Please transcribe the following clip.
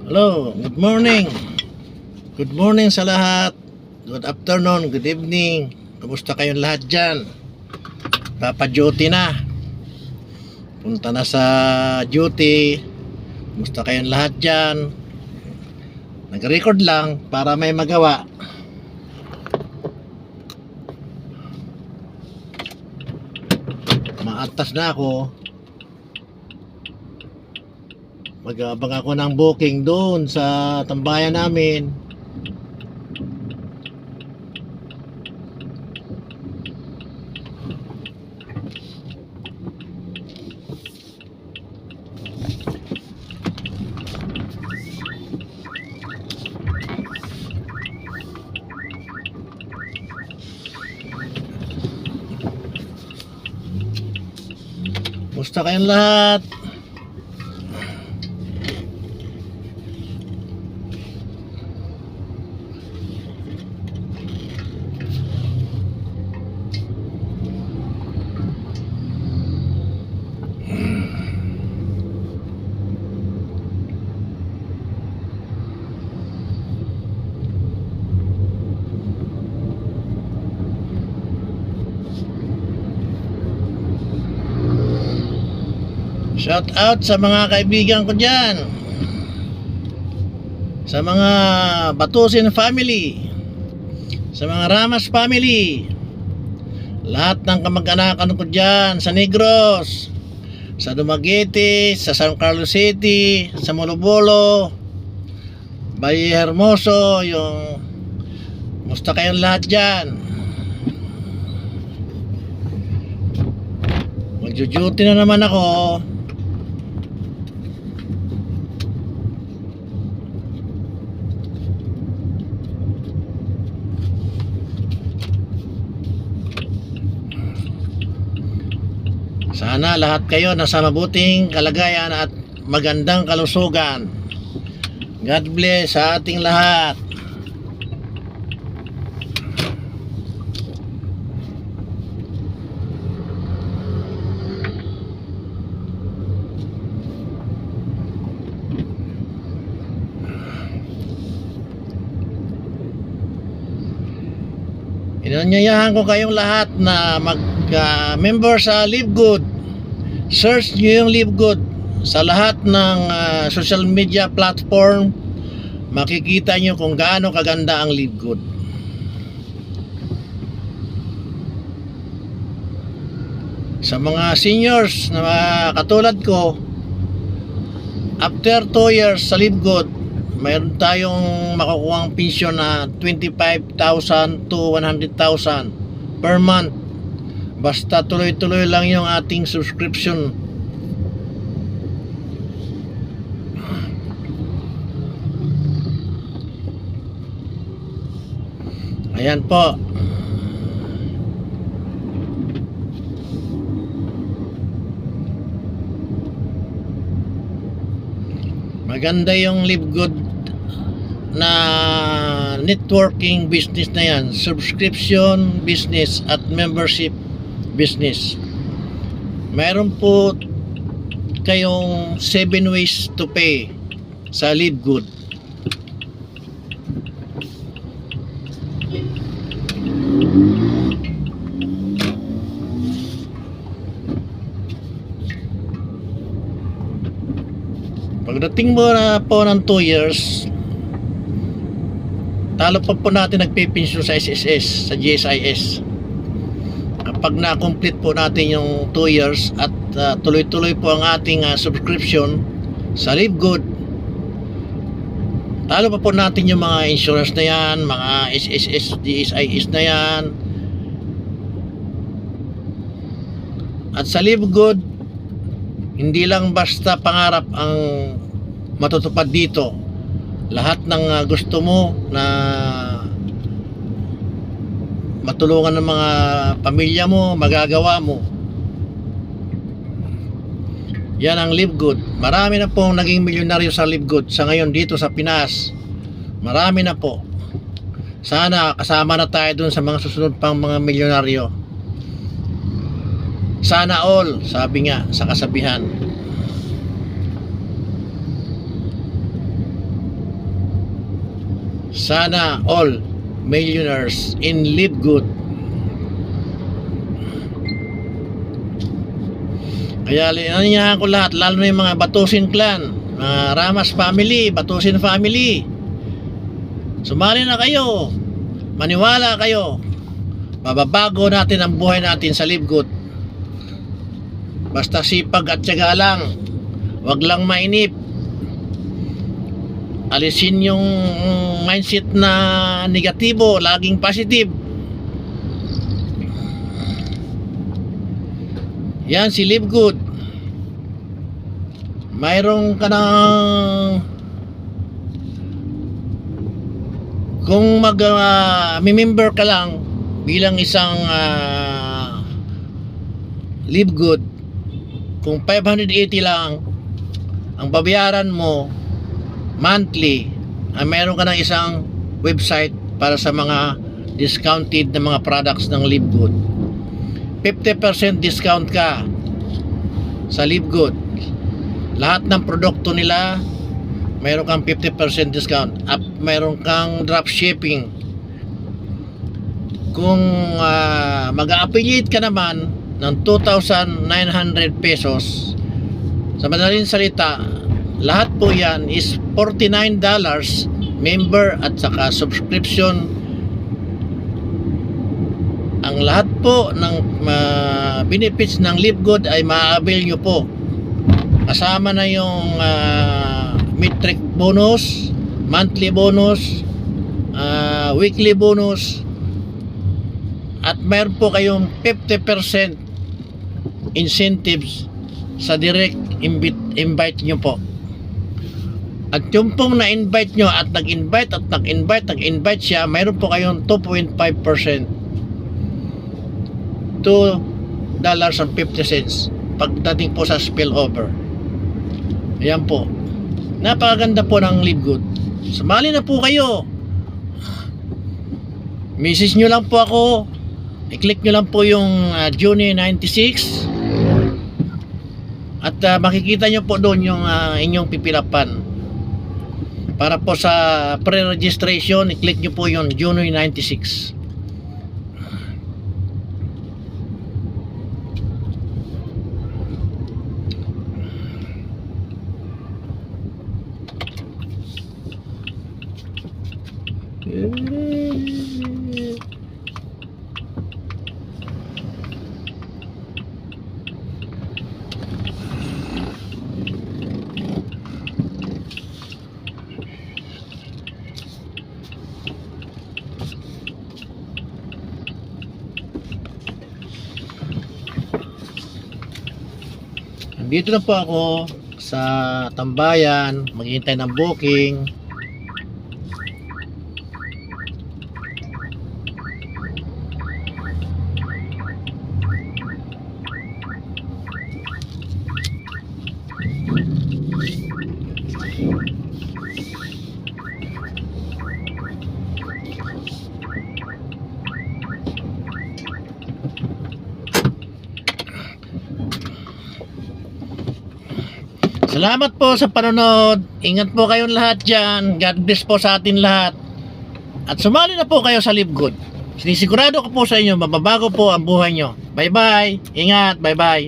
Hello, good morning. Good morning sa lahat. Good afternoon, good evening. Kumusta kayong lahat dyan? Papa-duty na. Punta na sa duty. Kumusta kayong lahat dyan? Nag-record lang para may magawa. Maatas na ako. Mag-abang ako ng booking doon sa tambayan namin. Musta kayong lahat? Shout out sa mga kaibigan ko dyan, sa mga Batusin family, sa mga Ramas family, lahat ng kamag-anakan ko dyan sa Negros, sa Dumaguete, sa San Carlos City, sa Molobolo, Valle Hermoso, yung musta kayong lahat dyan. Magjo-duty na naman ako. Sana lahat kayo nasa mabuting kalagayan at magandang kalusugan. God bless sa ating lahat. Inanyayahan ko kayong lahat na mag-member sa Live Good. Search nyo yung Live Good sa lahat ng social media platform. Makikita nyo kung gaano kaganda ang Live Good. Sa mga seniors na katulad ko, after 2 years sa Live Good, mayroon tayong makukuhang pensyon na 25,000 to 100,000 per month. Basta tuloy-tuloy lang yung ating subscription. Ayan po. Maganda yung Live Good na networking business na yan, subscription business at membership business. Mayroon po kayong 7 ways to pay sa Live Good. Pagdating mo na po ng 2 years, talo pa po natin nagpipensyon sa SSS, sa GSIS. Kapag na-complete po natin yung 2 years at tuloy-tuloy po ang ating subscription sa Live Good, talo pa po natin yung mga insurance na yan, mga SSS, GSIS na yan. At sa Live Good, hindi lang basta pangarap ang matutupad dito. Lahat ng gusto mo na matulungan ng mga pamilya mo, magagawa mo. Yan ang Live Good. Marami na pong naging milyonaryo sa Live Good sa ngayon dito sa Pinas. Marami na po. Sana kasama na tayo dun sa mga susunod pang mga milyonaryo. Sana all, sabi nga sa kasabihan. Sana all millionaires in live good. Kaya linanyahan ko lahat, lalo na yung mga Batusin clan, mga Ramas family, Batusin family. Sumali na kayo. Maniwala kayo. Mababago natin ang buhay natin sa live good. Basta sipag at tiyaga lang. Wag lang mainip. Alisin yung mindset na negatibo, laging positive. Yan si Live Good. Mayroon ka ng kung member ka lang bilang isang Live Good, kung 580 lang ang babayaran mo monthly, mayroon ka ng isang website para sa mga discounted na mga products ng Live Good. 50% discount ka sa Live Good. Lahat ng produkto nila mayroon kang 50% discount at mayroon kang drop shipping. Kung mag-affiliate ka naman ng 2,900 pesos, sa madaling salita, lahat po yan is $49 member at saka subscription. Ang lahat po ng benefits ng Live Good ay ma-avail nyo po. Kasama na yung metric bonus, monthly bonus, weekly bonus, at mayroon po kayong 50% incentives sa direct invite nyo po. At yung pong na-invite nyo at nag-invite siya, mayroon po kayong 2.5%, $2.50 pagdating po sa spillover. Ayan po. Napakaganda po ng Live Good. Sumali na po kayo. Message nyo lang po ako. I-click nyo lang po yung Juni 96 at makikita nyo po doon yung inyong pipilapan. Para po sa pre-registration, i-click nyo po yung Juni 96. Dito na po ako sa tambayan, maghihintay ng booking. Salamat po sa panonood. Ingat po kayong lahat dyan. God bless po sa atin lahat. At sumali na po kayo sa Live Good. Sinisigurado ko po sa inyo, mababago po ang buhay nyo. Bye bye. Ingat. Bye bye.